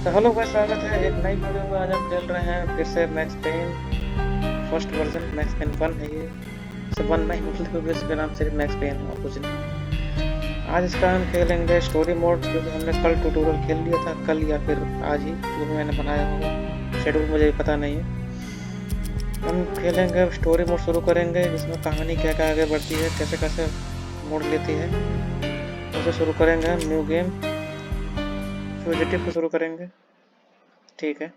तो हेलो भाई, स्वागत है एक नई वीडियो में। आज हम खेल रहे हैं फिर से Max Pen first version. Max Pen 1 है ये, इसे 1 नहीं बोलते क्योंकि इसका नाम सिर्फ मैक्स पेन है और कुछ नहीं। आज इसका हम खेलेंगे स्टोरी मोड, क्योंकि हमने कल ट्यूटोरियल खेल लिया था, कल या फिर आज ही जो भी मैंने बनाया होगा, शेड्यूल मुझे भी पता नहीं है। हम खेलेंगे स्टोरी मोड, शुरू करेंगे जिसमें कहानी क्या क्या आगे बढ़ती है, कैसे कैसे मोड़ लेती है, उसे शुरू करेंगे हम। न्यू गेम फ्यूजिटिव को शुरू करेंगे, ठीक है।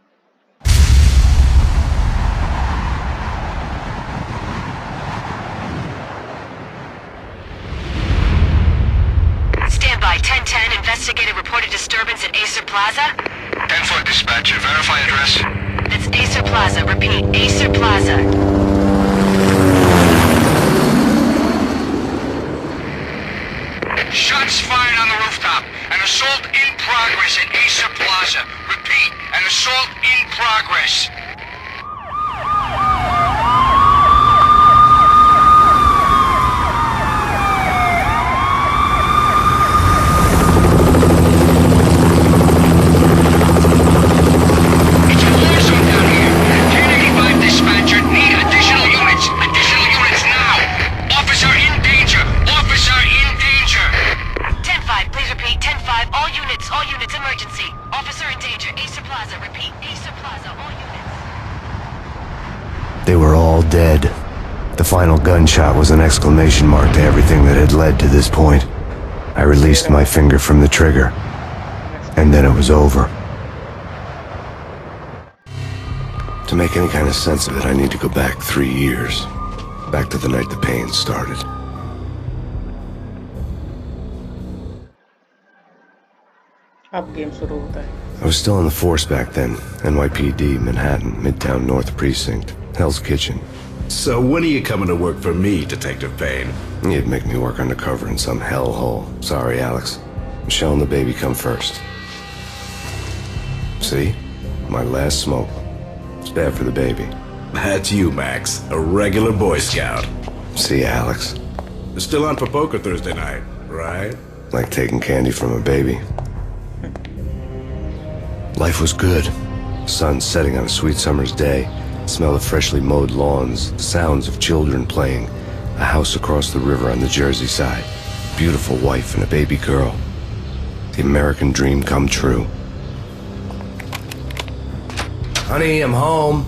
Stand by 1010, investigated reported disturbance at Acer Plaza. 10-4 dispatcher, verify address. That's Acer Plaza, repeat, Acer Plaza. Shots fired on the rooftop. An assault in progress at Acer Plaza. Repeat, an assault in progress. It's a war zone down here. 1085 dispatcher, need additional units. Additional units now. Officer in danger. Officer in danger. 10-5, please repeat, 10-5, all units, emergency. Officer in danger, Acer Plaza, repeat, Acer Plaza, all units. They were all dead. The final gunshot was an exclamation mark to everything that had led to this point. I released my finger from the trigger, and then it was over. To make any kind of sense of it, I need to go back 3 years. Back to the night the Payne started. अब game शुरू होता है। I was still on the force back then. NYPD, Manhattan, Midtown North Precinct, Hell's Kitchen. So when are you coming to work for me, Detective Payne? You'd make me work undercover in some hellhole. Sorry, Alex. Michelle and the baby come first. See? My last smoke. It's bad for the baby. That's you, Max. A regular Boy Scout. See ya, Alex. Still on for poker Thursday night, right? Like taking candy from a baby. Life was good. Sun setting on a sweet summer's day. Smell of freshly mowed lawns. Sounds of children playing. A house across the river on the Jersey side. Beautiful wife and a baby girl. The American dream come true. Honey, I'm home.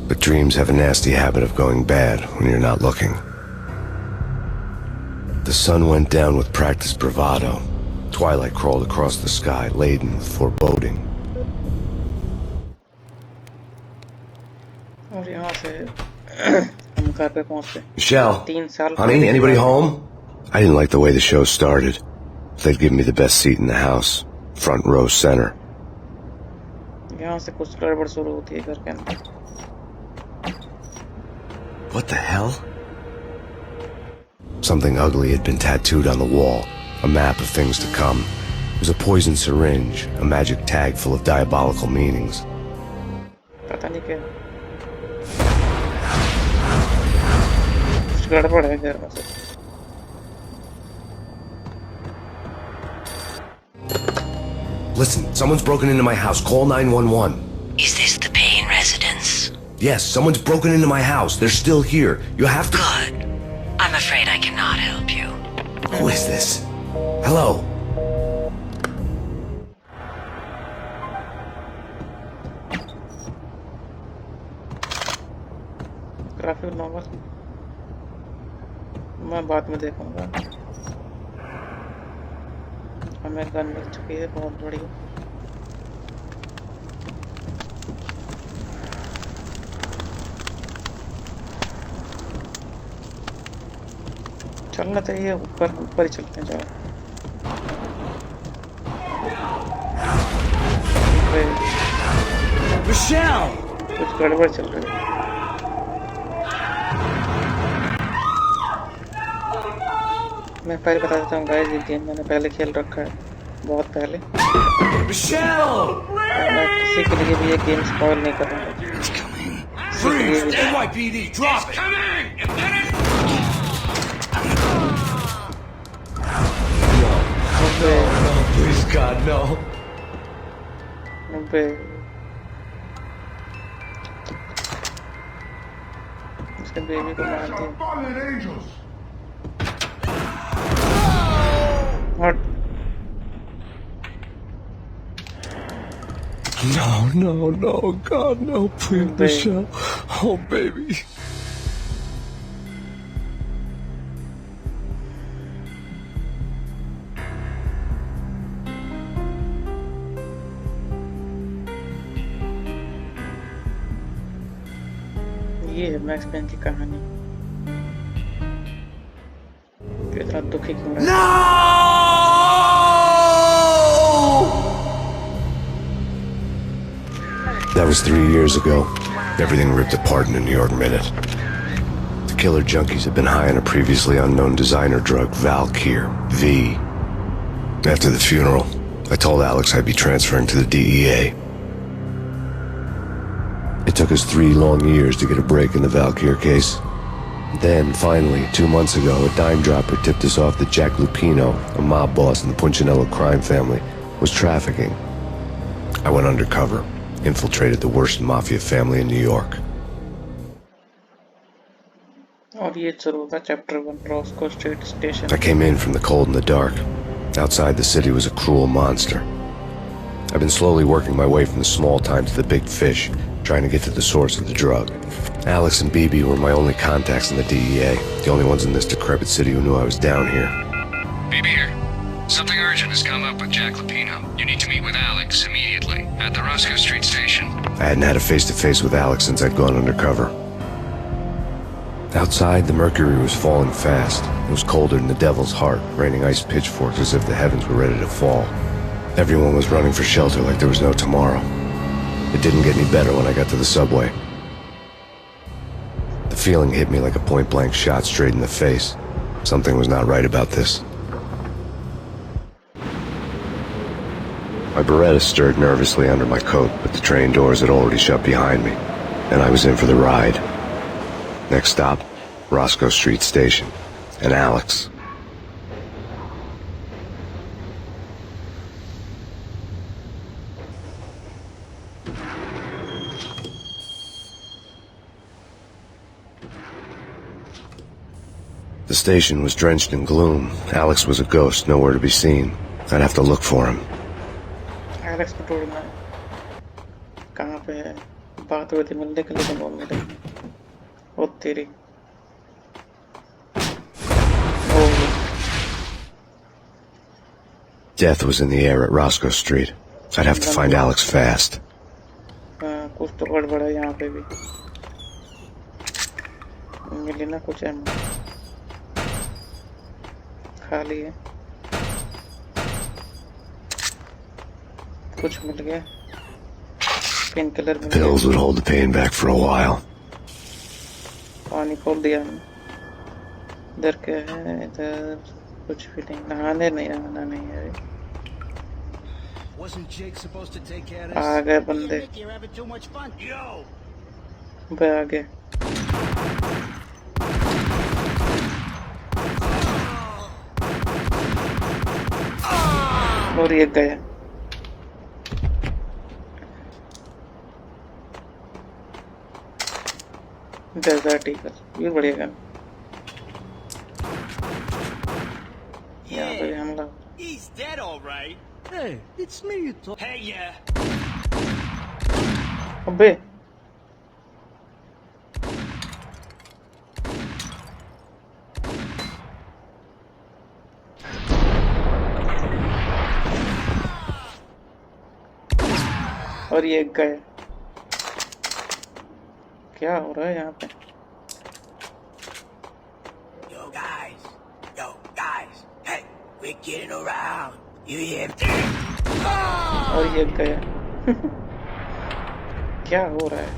But dreams have a nasty habit of going bad when you're not looking. The sun went down with practiced bravado. Twilight crawled across the sky, laden with foreboding. और यहाँ से हम घर पे पहुँचते। Michelle, 3 साल honey, anybody home? I didn't like the way the show started. They'd give me the best seat in the house, front row center. यहाँ से कुछ गड़बड़ शुरू होती है घर के अंदर। What the hell? Something ugly had been tattooed on the wall, a map of things to come. It was a poison syringe, a magic tag full of diabolical meanings. पता नहीं क्या कुछ गड़बड़ है घर में से। Listen, someone's broken into my house. Call 911. Is this the Payne residence? Yes, someone's broken into my house. They're still here. You have to... Good. I'm afraid I cannot help you. Who is this? Hello? Graphic normal मैं बाद में देखूंगा। हमें gun मिल चुकी है, बहुत बढ़िया। चलना चाहिए, ऊपर ऊपर ही चलते हैं। जाओ Michelle! कुछ गड़बड़ चल रही है। मैं पहले बता देता हूँ गाइस, ये गेम मैंने पहले खेल रखा है, बहुत पहले। Michelle! मैं किसी के लिए भी ये गेम स्पॉइल नहीं करूँगा। It's coming. किसी के लिए Freeze! भी। NYPD, drop it! Coming! No, please, God, no. अबे उसके बेबी को मार दिया। हट। No, God, no, please, Baby. Michelle. Oh, baby. ये है मैक्स पेन की कहानी। तो इतना दुखी क्यों रहा है? That was 3 years ago. Everything ripped apart in a New York minute. The killer junkies had been high on a previously unknown designer drug, Valkyr, V. After the funeral, I told Alex I'd be transferring to the DEA. It took us 3 long years to get a break in the Valkyr case. Then, finally, 2 months ago, a dime dropper tipped us off that Jack Lupino, a mob boss in the Punchinello crime family, was trafficking. I went undercover, infiltrated the worst mafia family in New York. और ये चलूंगा chapter 1 Roscoe street station. I came in from the cold and the dark. Outside the city was a cruel monster. I've been slowly working my way from the small time to the big fish, trying to get to the source of the drug. Alex and BB were my only contacts in the DEA, the only ones in this decrepit city who knew I was down here. BB here. Something urgent has come up with Jack Lupino. You need to meet with Alex immediately at the Roscoe Street station. I hadn't had a face-to-face with Alex since I'd gone undercover. Outside, the mercury was falling fast. It was colder than the devil's heart, raining ice pitchforks as if the heavens were ready to fall. Everyone was running for shelter like there was no tomorrow. It didn't get any better when I got to the subway. The feeling hit me like a point-blank shot straight in the face. Something was not right about this. My Beretta stirred nervously under my coat, but the train doors had already shut behind me, and I was in for the ride. Next stop, Roscoe Street Station, and Alex. The station was drenched in gloom. Alex was a ghost, nowhere to be seen. I'd have to look for him. Alex को ढूंढना है। कहाँ पे है? बात हुई थी मिलने के लिए तो वो मिले। ओ तेरी। ओह। Death was in the air at Roscoe Street. I'd have to find Alex fast. हाँ, कुछ तो गड़बड़ है यहाँ पे भी। मिली ना कुछ है। खाली है। कुछ मिल गया। पेन किलर मिल गया। Pills would hold the pain back for a while. पानी खोल दिया हमने। इधर क्या है? इधर कुछ भी नहीं। नहाना नहीं है। आ गए बंदे। बे आ गए। और ये गया। डेजर्ट ईगल ये बढ़िया गन। यहाँ पे हमला। He's dead, all right. Hey, it's me you talk. Hey, yeah. अबे और ये गए। क्या हो रहा है यहाँ पे? Yo, guys. Hey, we're getting around. You hear me? और ये गया। क्या हो रहा है?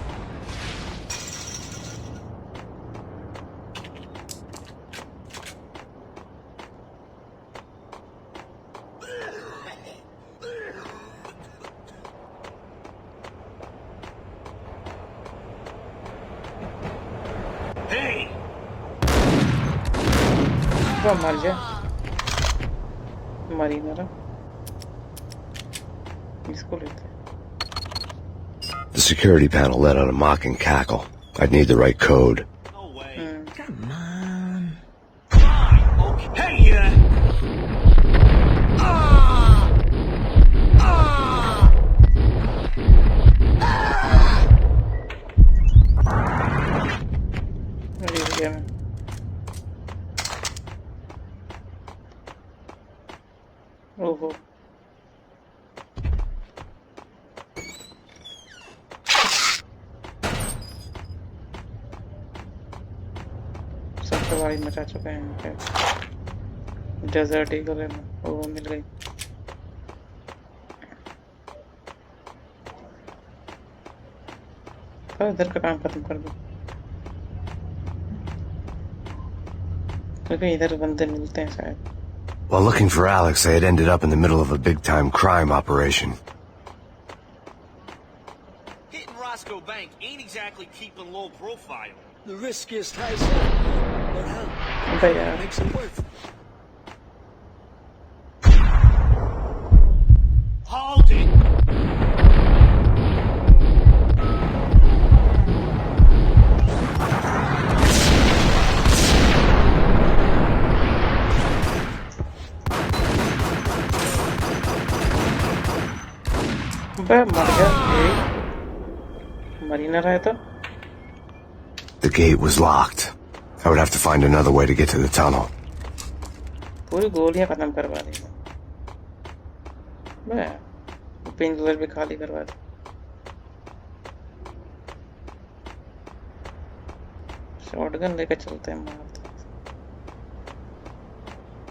Hey! क्या मर जा? मरी ना रहा। इसको लेते हैं। The security panel let out a mocking cackle. I'd need the right code. No way. Come on. Fine, okay, yeah. अरे भैया मैं ओहो सब तबाही मचा चुके हैं यहाँ पे डेजर्ट ईगल है वो मिल गई तो इधर का काम खत्म कर दो क्योंकि इधर बंदे मिलते हैं शायद While looking for Alex, I had ended up in the middle of a big-time crime operation. Hitting Roscoe Bank ain't exactly keeping low profile. The riskiest heist ever. But hell, अबे यार makes it worth it. Hold it! अबे मर गया मर ही ना रहा है तो The gate was locked. I would have to find another way to get to the tunnel. पूरी गोलियां खत्म करवा दी मैं पेन किलर भी खाली करवा दी शॉटगन लेकर चलते हैं मारते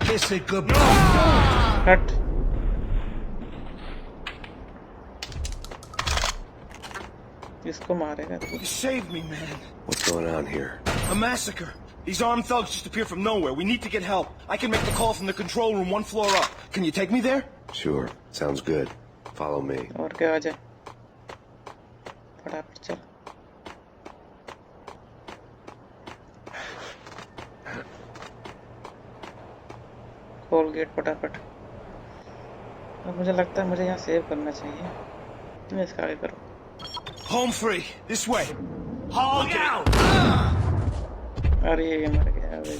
Kiss it goodbye. हट इसको मारेगा तू You saved me, man. What's going on here? A massacre. These armed thugs just appeared from nowhere. We need to get help. I can make the call from the control room 1 floor up. Can you take me there? Sure. Sounds good. Follow me. और क्या आ जाए फटाफट चल खोल gate फटाफट अब मुझे लगता है मुझे यहाँ सेव करना चाहिए मैं इसका आगे करूँ Home free. This way. Hold out! अरे ये मर गया भाई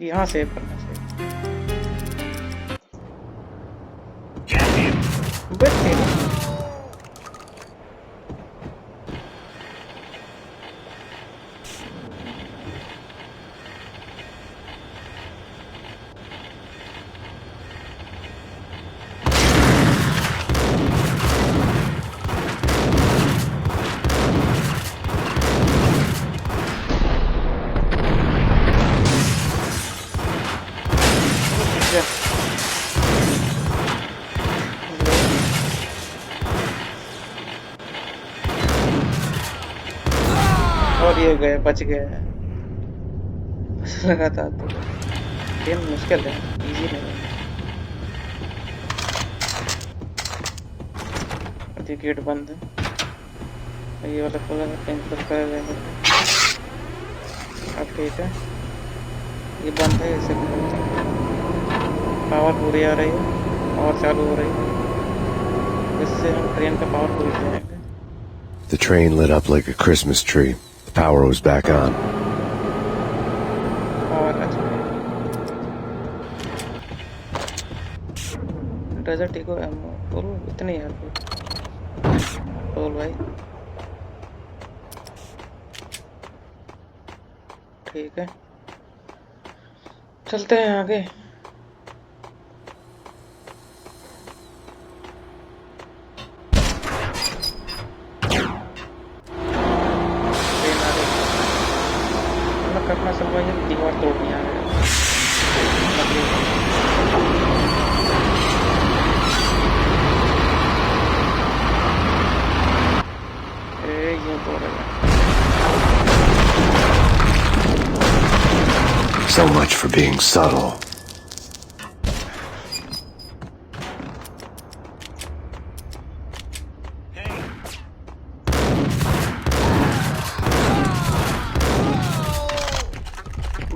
यहाँ सेव करना चाहिए Get him! बस तेरी और ये गए बच गए लगा था तो गेम मुश्किल है इजी नहीं है गेट बंद है ये वाला खुला है कैंसिल कर रहे हैं अब ठीक है ये बंद है इसे पावर पूरी आ रही है और चालू हो रही है इससे हम ट्रेन का पावर पूरी जाएंगे The train lit up like a Christmas tree. The power was back on. और डेजर्ट इको एमो बोलो इतनी यार बोल भाई ठीक है चलते हैं आगे करना सब ये दीवार तोड़नी आ रही है ये तोड़ रहा So much for being subtle.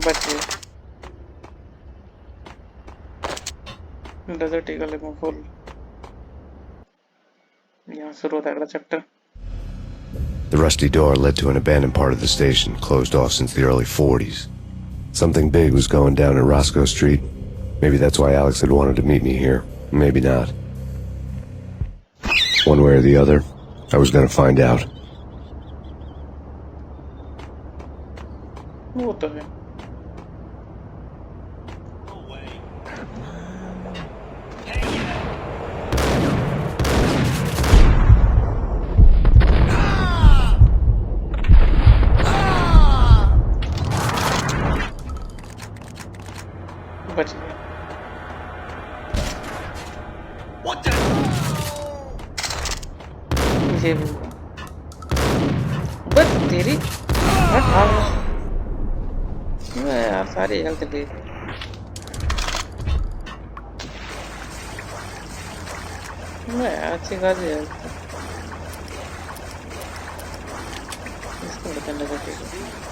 बच गए डेजर्ट ईगल में फुल यहाँ शुरू होता है अगला chapter. The rusty door led to an abandoned part of the station, closed off since the early 40s. Something big was going down in Roscoe Street. Maybe that's why Alex had wanted to meet me here. Maybe not. One way or the other, I was going to find out. वो तो है. बच गया. ये भी हुआ. बस तेरी हट भाग. मैं यार सारी हेल्थ ले. मैं अच्छी खासी हेल्थ. इसको बचाने का ठीक है.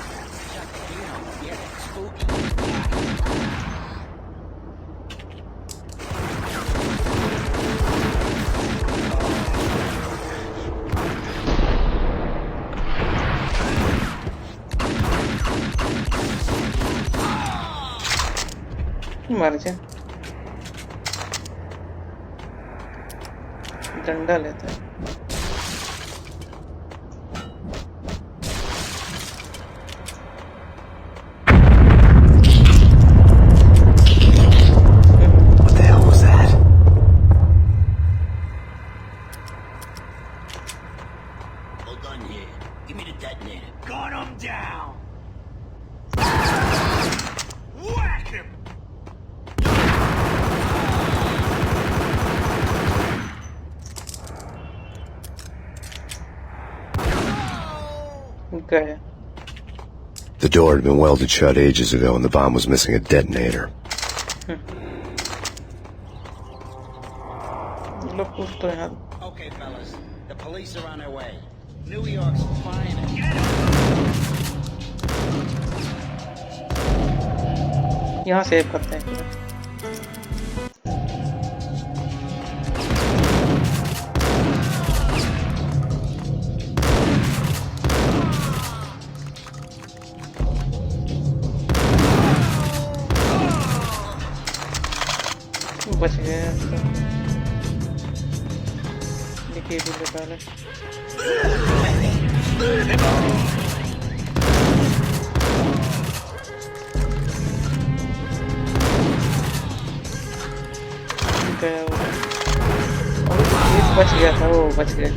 मर जा. डंडा लेता है. What the hell was that? Hold on here. Give me the detonator. Gun him down! Whack him! गया. The door had been welded shut ages ago and the bomb was missing a detonator. लोग कुछ तो यहाँ. Okay, fellas. The police are on their way. New York's finest. यहाँ save करते हैं. बच गए. देखिए भी निकाले. गया वो. और बच गया था. वो बच गया.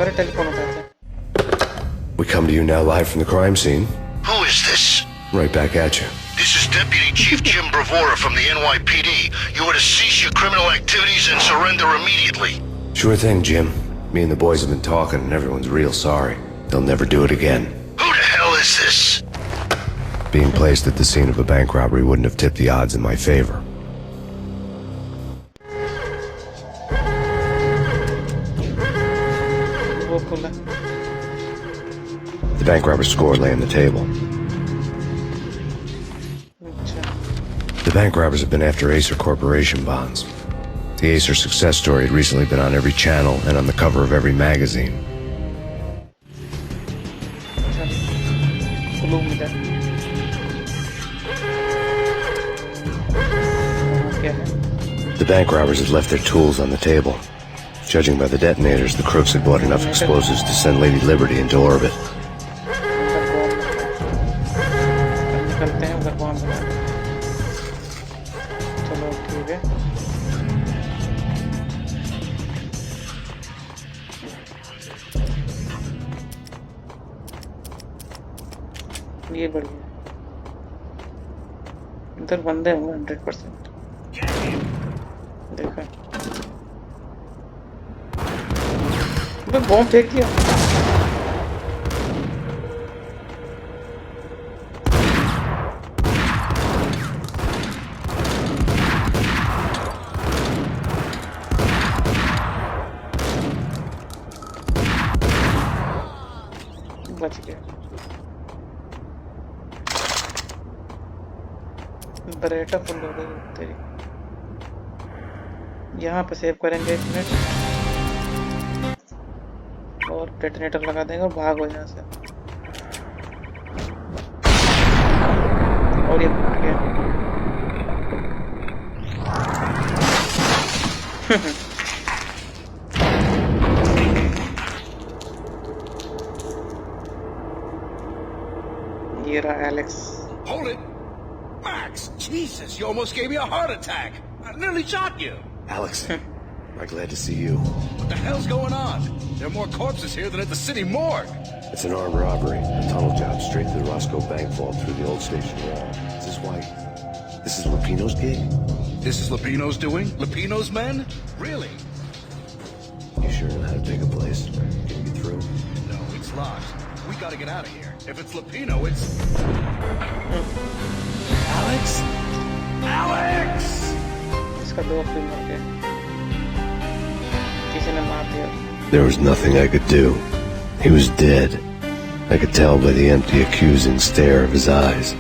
अरे टेलीफोन उठाते. We come to you now live from the crime scene. Who is this? Right back at you. This is Deputy Chief Jim Bravura from the NYPD. You are to cease your criminal activities and surrender immediately. Sure thing, Jim. Me and the boys have been talking and everyone's real sorry. They'll never do it again. Who the hell is this? Being placed at the scene of a bank robbery wouldn't have tipped the odds in my favor. वो खुला. The bank robber's score lay on the table. अच्छा. The bank robbers have been after Acer Corporation bonds. The Acer success story had recently been on every channel and on the cover of every magazine. अच्छा. Clue मिला. क्या है? The bank robbers had left their tools on the table. Judging by the detonators, the crooks had bought enough explosives to send Lady Liberty into orbit. निकलते हैं उधर bomb बना. चलो ठीक है. ये बढ़िया. इधर बंदे होंगे 100%. देखा. अबे बॉम्ब फेंक दिया. करेटा फुल हो गई तेरी। यहाँ पे सेव करेंगे 1 मिनट और डेटोनेटर लगा देंगे और भागो यहाँ से। और ये फट गया। ये रहा Alex. Hold it! Max! Jesus, you almost gave me a heart attack! I nearly shot you! Alex, I'm glad to see you. What the hell's going on? There are more corpses here than at the city morgue! It's an armed robbery, a tunnel job straight to the Roscoe bank vault through the old station wall. Is this why? This is Lupino's gig? This is Lupino's doing? Lupino's men? Really? You sure know how to pick a place? Can you get through? No, it's locked. We gotta get out of here. If it's Lupino, it's... Alex? Alex! इसका 2 free मर गए, किसी ने मार दिया। There was nothing I could do. He was dead. I could tell by the empty, accusing stare of his eyes.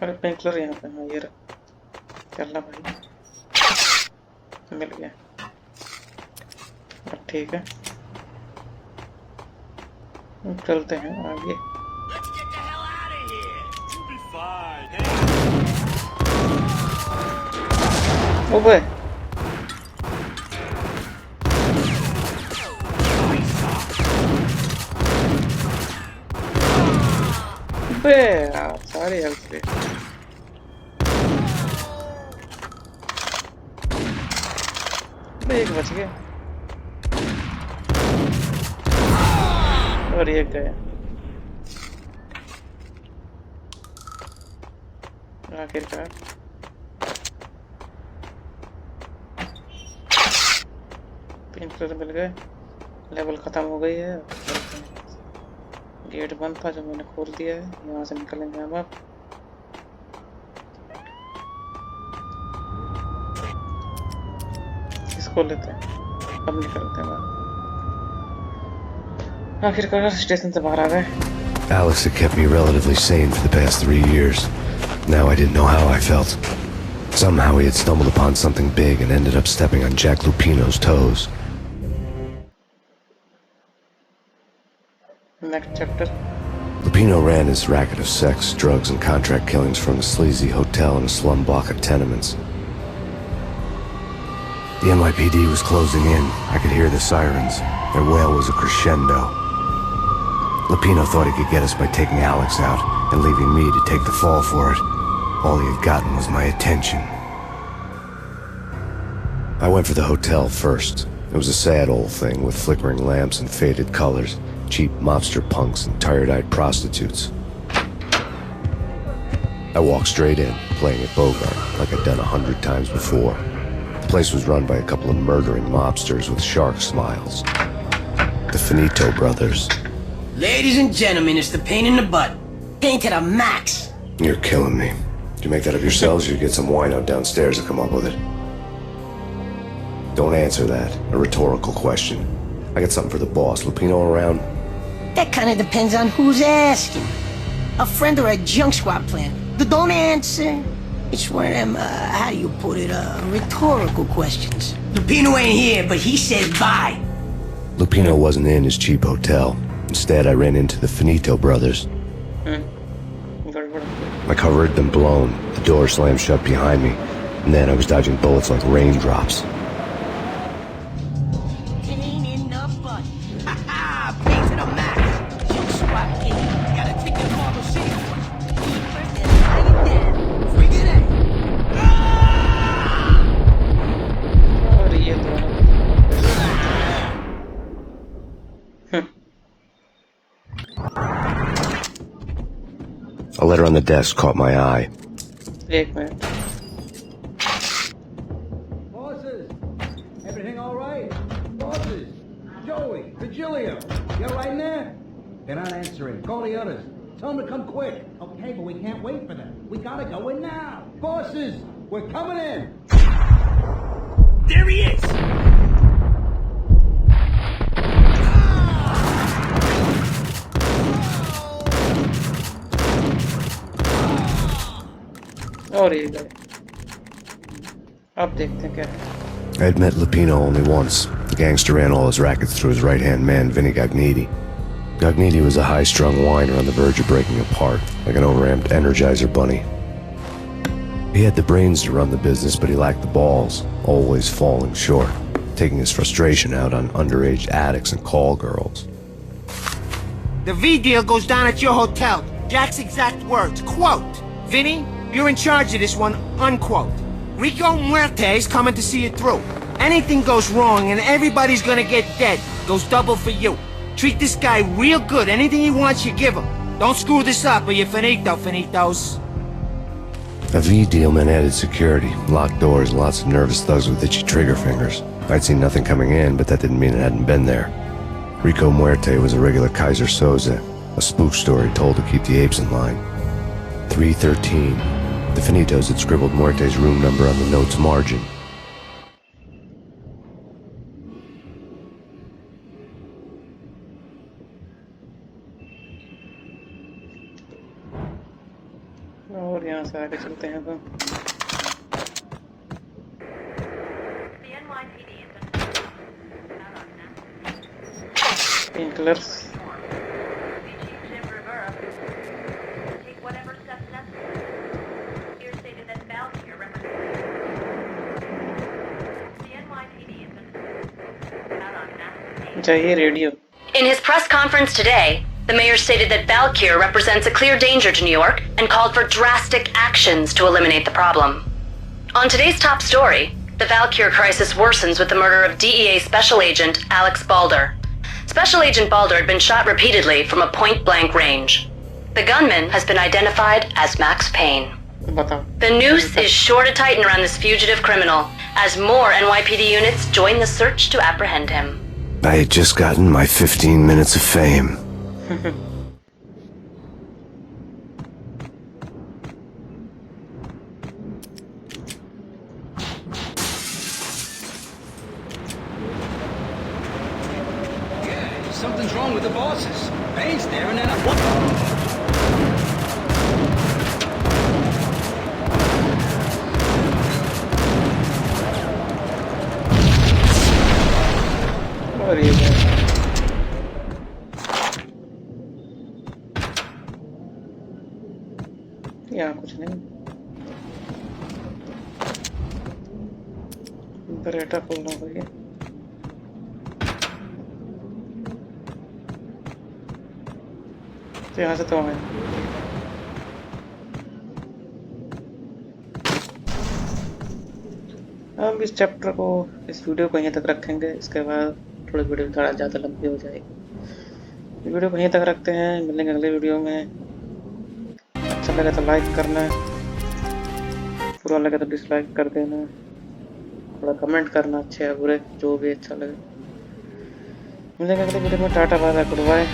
अरे पेंकलर यहाँ पे। हाँ ये रहा। चलना भाई, मिल गया। अब ठीक है, चलते हैं आगे। Let's get the hell out of here. You'll be fine. ओ भाई, बे यार सारे हेल्थ पे। बे एक बच गया और एक गया। आखिरकार पेंकलर मिल गए, लेवल खत्म हो गई है। गेट बंद था जो मैंने खोल दिया है, यहाँ से निकलेंगे हम अब। इसको लेते हैं, अब निकलते हैं बाहर। आखिरकार स्टेशन से बाहर आ गए। Alex had kept me relatively sane for the past 3 years. Now I didn't know how I felt. Somehow he had stumbled upon something big and ended up stepping on Jack Lupino's toes. Next chapter. Lupino ran his racket of sex, drugs, and contract killings from a sleazy hotel in a slum block of tenements. The NYPD was closing in. I could hear the sirens. Their wail was a crescendo. Lupino thought he could get us by taking Alex out and leaving me to take the fall for it. All he had gotten was my attention. I went for the hotel first. It was a sad old thing with flickering lamps and faded colors, cheap mobster punks and tired-eyed prostitutes. I walked straight in, playing at Bogart like I'd done 100 times before. The place was run by a couple of murdering mobsters with shark smiles. The Finito brothers. Ladies and gentlemen, it's the pain in the butt. Pain to the max. You're killing me. Did you make that up yourselves, or you get some wine out downstairs to come up with it? Don't answer that. A rhetorical question. I got something for the boss. Lupino around? That kind of depends on who's asking. A friend or a junk squad plan. Don't answer. It's one of them, how do you put it, rhetorical questions. Lupino ain't here, but he said bye. Lupino wasn't in his cheap hotel. Instead, I ran into the Finito brothers. My cover had been blown, the door slammed shut behind me, and then I was dodging bullets like raindrops. Pain in the butt. Ha ha! Pain to the max. Junk squad kid. Gotta take the Marble City one. First and line it down. Bring it in. और ये दोनों A letter on the desk caught my eye. एक minute. Bosses, everything all right? Bosses, Joey, Virgilio, you all right in there? They're not answering. Call the others. Tell them to come quick. Okay, but we can't wait for them. We gotta go in now. Bosses, we're coming in. There he is! और ये गए। अब देखते हैं क्या है। I had met Lupino only once. The gangster ran all his rackets through his right-hand man, Vinny Gagniti. Gagniti was a high-strung whiner on the verge of breaking apart, like an overamped Energizer bunny. He had the brains to run the business, but he lacked the balls, always falling short, taking his frustration out on underage addicts and call girls. The V deal goes down at your hotel. Jack's exact words, quote, Vinny, you're in charge of this one, unquote. Rico Muerte's coming to see you through. Anything goes wrong and everybody's gonna get dead. Goes double for you. Treat this guy real good. Anything he wants, you give him. Don't screw this up or you're finito, finitos. A V deal meant added security, locked doors, and lots of nervous thugs with itchy trigger fingers. I'd seen nothing coming in, but that didn't mean it hadn't been there. Rico Muerte was a regular Kaiser Soze, a spook story told to keep the apes in line. 313. The Finitos had scribbled Muerte's room number on the note's margin. और यहाँ से आगे चलते हैं तो pink colours चाहिए radio. In his press conference today, the mayor stated that Valkyr represents a clear danger to New York and called for drastic actions to eliminate the problem. On today's top story, the Valkyr crisis worsens with the murder of DEA Special Agent Alex Balder. Special Agent Balder had been shot repeatedly from a point-blank range. The gunman has been identified as Max Payne. The noose is sure to tighten around this fugitive criminal as more NYPD units join the search to apprehend him. I had just gotten my 15 minutes of fame. Something's wrong with the bosses. Payne's there and then और ये गए। यहाँ कुछ नहीं। बरेटा खोलना होगा। तो यहाँ से तो आए। हम इस चैप्टर को, इस वीडियो को यहीं तक रखेंगे। इसके बाद थोड़ी वीडियो थोड़ा ज़्यादा लंबी हो जाएगी। वीडियो को यहीं तक रखते हैं, मिलेंगे अगले वीडियो में। अच्छा लगे तो लाइक करना, बुरा लगे तो डिसलाइक कर देना, थोड़ा कमेंट करना, अच्छे या बुरे जो भी अच्छा लगे। मिलेंगे अगले वीडियो में। Tata bye bye, good bye.